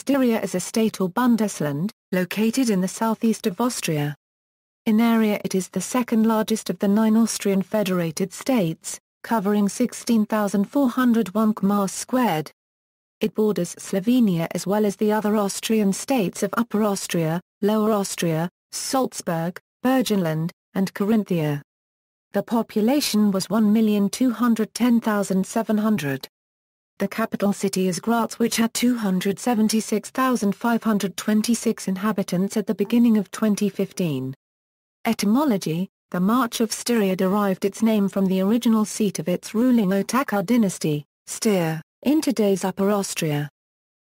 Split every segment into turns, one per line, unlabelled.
Styria is a state or Bundesland, located in the southeast of Austria. In area it is the second largest of the 9 Austrian federated states, covering 16,401 km². It borders Slovenia as well as the other Austrian states of Upper Austria, Lower Austria, Salzburg, Burgenland, and Carinthia. The population was 1,210,700. The capital city is Graz, which had 276,526 inhabitants at the beginning of 2015. Etymology: the March of Styria derived its name from the original seat of its ruling Otakar dynasty, Styr, in today's Upper Austria.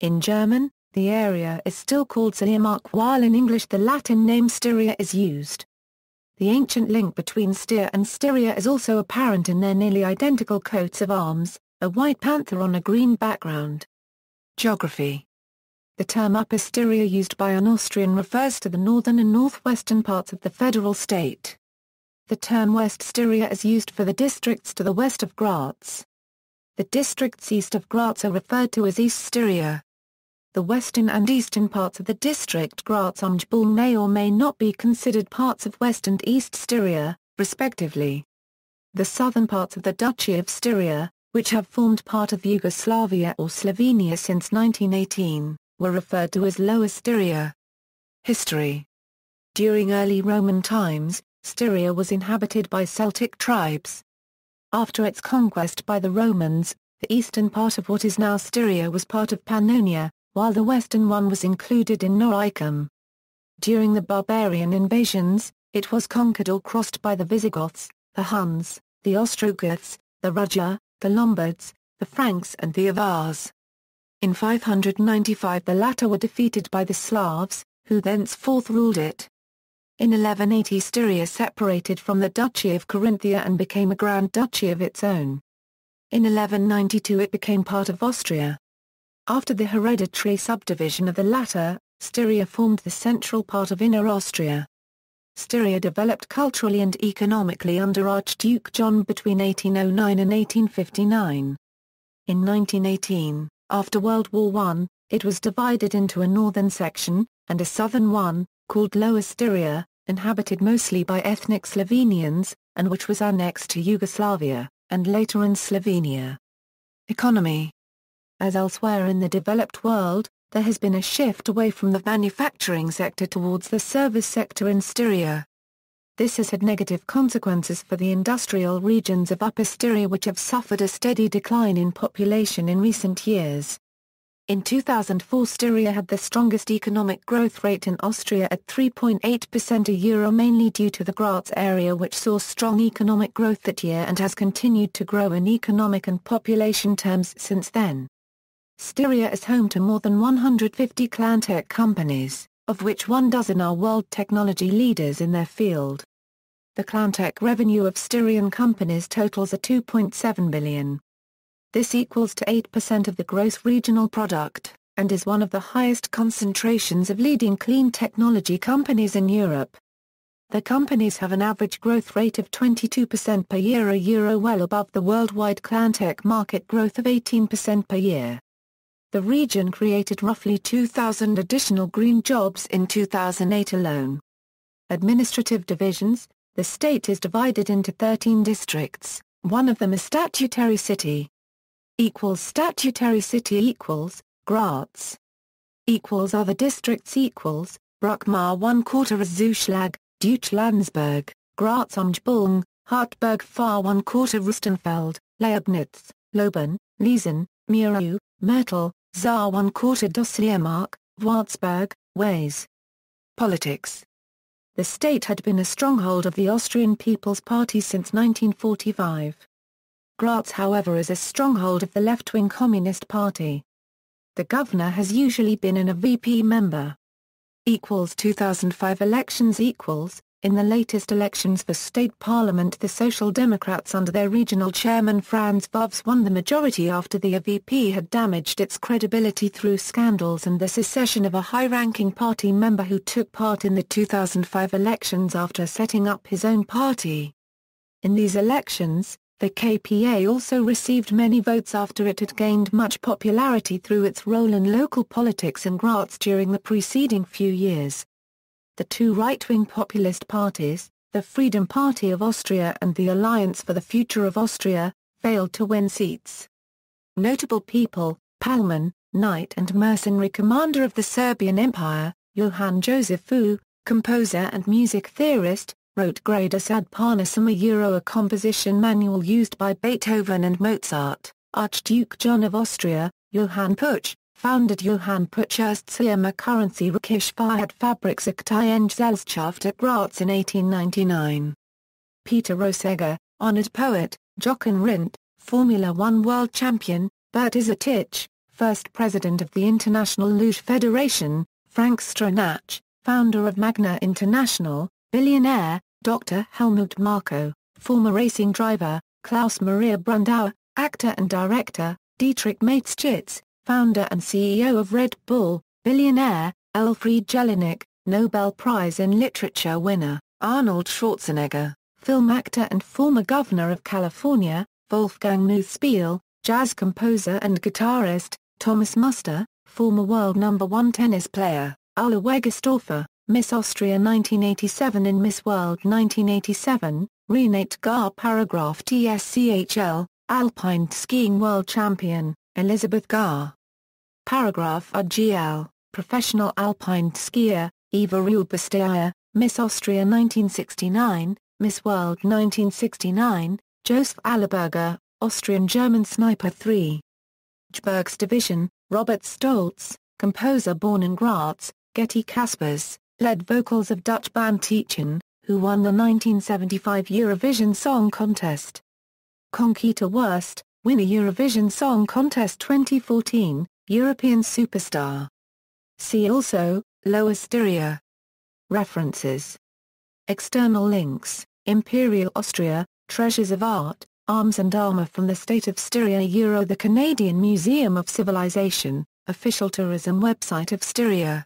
In German, the area is still called Steiermark, while in English the Latin name Styria is used. The ancient link between Styr and Styria is also apparent in their nearly identical coats of arms, a white panther on a green background. Geography: the term Upper Styria used by an Austrian refers to the northern and northwestern parts of the federal state. The term West Styria is used for the districts to the west of Graz. The districts east of Graz are referred to as East Styria. The western and eastern parts of the district Graz-Umgebung may or may not be considered parts of West and East Styria, respectively. The southern parts of the Duchy of Styria, which have formed part of Yugoslavia or Slovenia since 1918, were referred to as Lower Styria. History: during early Roman times, Styria was inhabited by Celtic tribes. After its conquest by the Romans, the eastern part of what is now Styria was part of Pannonia, while the western one was included in Noricum. During the barbarian invasions, it was conquered or crossed by the Visigoths, the Huns, the Ostrogoths, the Rugia, the Lombards, the Franks and the Avars. In 595 the latter were defeated by the Slavs, who thenceforth ruled it. In 1180 Styria separated from the Duchy of Carinthia and became a Grand Duchy of its own. In 1192 it became part of Austria. After the hereditary subdivision of the latter, Styria formed the central part of Inner Austria. Styria developed culturally and economically under Archduke John between 1809 and 1859. In 1918, after World War I, it was divided into a northern section, and a southern one, called Lower Styria, inhabited mostly by ethnic Slovenians, and which was annexed to Yugoslavia, and later in Slovenia. Economy: as elsewhere in the developed world, there has been a shift away from the manufacturing sector towards the service sector in Styria. This has had negative consequences for the industrial regions of Upper Styria, which have suffered a steady decline in population in recent years. In 2004 Styria had the strongest economic growth rate in Austria at 3.8% a year, mainly due to the Graz area, which saw strong economic growth that year and has continued to grow in economic and population terms since then. Styria is home to more than 150 Clantech companies, of which 12 are world technology leaders in their field. The Clantech revenue of Styrian companies totals a 2.7 billion. This equals to 8% of the gross regional product, and is one of the highest concentrations of leading clean technology companies in Europe. The companies have an average growth rate of 22% per year, a year well above the worldwide Clantech market growth of 18% per year. The region created roughly 2,000 additional green jobs in 2008 alone. Administrative divisions: the state is divided into 13 districts, one of them a statutory city. Statutory city Graz. Other districts Bruckmar 1/4 Zuschlag, Deutschlandsberg, Graz-Umgebung, Hartberg Fahr 1/4 Rustenfeld, Leibnitz, Loben, Liesen, Miro, Myrtle, Saar 1/4 Dossiermark, Warzberg, Ways. Politics: the state had been a stronghold of the Austrian People's Party since 1945. Graz, however, is a stronghold of the left-wing Communist Party. The governor has usually been an VP member. 2005 elections in the latest elections for state parliament, the Social Democrats under their regional chairman Franz Vovs won the majority after the AVP had damaged its credibility through scandals and the secession of a high-ranking party member who took part in the 2005 elections after setting up his own party. In these elections, The KPA also received many votes after it had gained much popularity through its role in local politics in Graz during the preceding few years. The two right-wing populist parties, the Freedom Party of Austria and the Alliance for the Future of Austria, failed to win seats. Notable people: Palman, knight and mercenary commander of the Serbian Empire, Johann Joseph Fu, composer and music theorist, wrote Gradus ad Parnassum, a composition manual used by Beethoven and Mozart. Archduke John of Austria, Johann Puch, founded Johann Puch Erstzimmer Currency Rückischfahrt Fabriksaktie Gesellschaft at Graz in 1899. Peter Rosegger, honored poet, Jochen Rindt, Formula One world champion, Bert Izetich, first president of the International Luge Federation, Frank Stronach, founder of Magna International, billionaire, Dr. Helmut Marko, former racing driver, Klaus Maria Brandauer, actor and director, Dietrich Mateschitz, founder and CEO of Red Bull, billionaire, Elfried Jelinek, Nobel Prize in Literature winner, Arnold Schwarzenegger, film actor and former governor of California, Wolfgang Muthspiel, jazz composer and guitarist, Thomas Muster, former world number 1 tennis player, Ulla Wegerstorfer, Miss Austria 1987 and Miss World 1987, Renate Gar Paragraph TSCHL, Alpine skiing world champion, Elizabeth Gar. Paragraph RGL, professional alpine skier, Eva Rubestaya, Miss Austria 1969, Miss World 1969, Joseph Allerberger, Austrian-German Sniper 3. Gebirgsdivision, Robert Stolz, composer born in Graz, Getty Caspers, led vocals of Dutch band Tietjen, who won the 1975 Eurovision Song Contest. Conchita Wurst, winner Eurovision Song Contest 2014, European superstar. See also, Lower Styria. References. External links: Imperial Austria, Treasures of Art, Arms and Armour from the State of Styria, the Canadian Museum of Civilization, official tourism website of Styria.